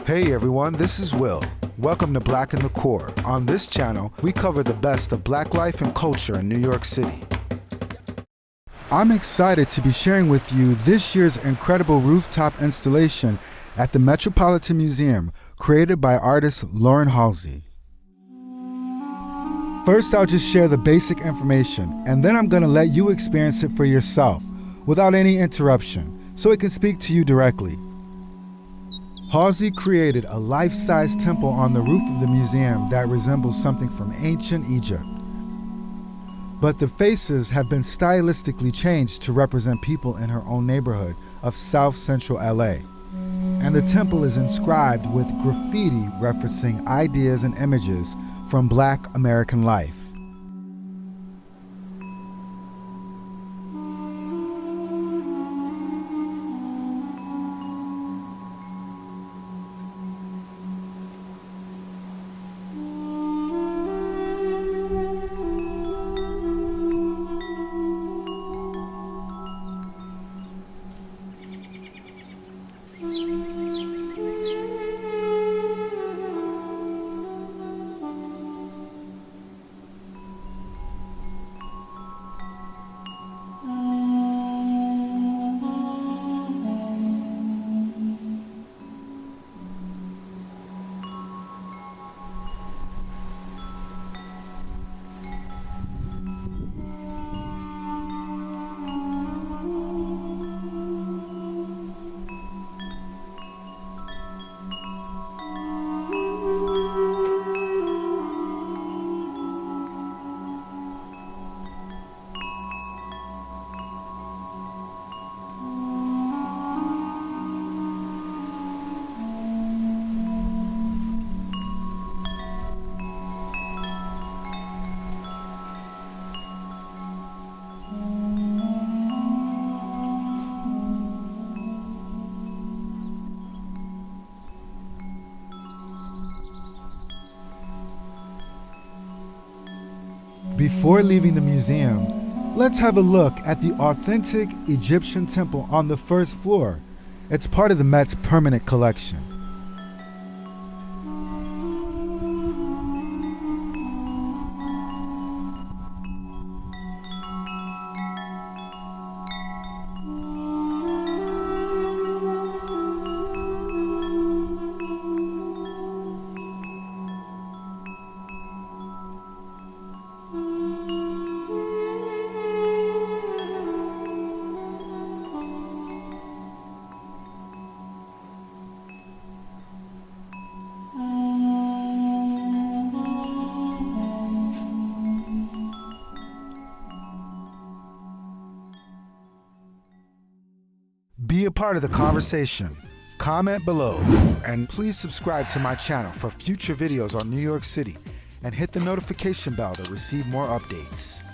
Hey everyone, this is Will. Welcome to Black in the Core. On this channel, we cover the best of Black life and culture in New York City. I'm excited to be sharing with you this year's incredible rooftop installation at the Metropolitan Museum, created by artist Lauren Halsey. First, I'll just share the basic information, and then I'm going to let you experience it for yourself, without any interruption, so it can speak to you directly. Halsey created a life-size temple on the roof of the museum that resembles something from ancient Egypt. But the faces have been stylistically changed to represent people in her own neighborhood of South Central LA. And the temple is inscribed with graffiti referencing ideas and images from Black American life. Before leaving the museum, let's have a look at the authentic Egyptian temple on the first floor. It's part of the Met's permanent collection. Be a part of the conversation. Comment below, and please subscribe to my channel for future videos on New York City, and hit the notification bell to receive more updates.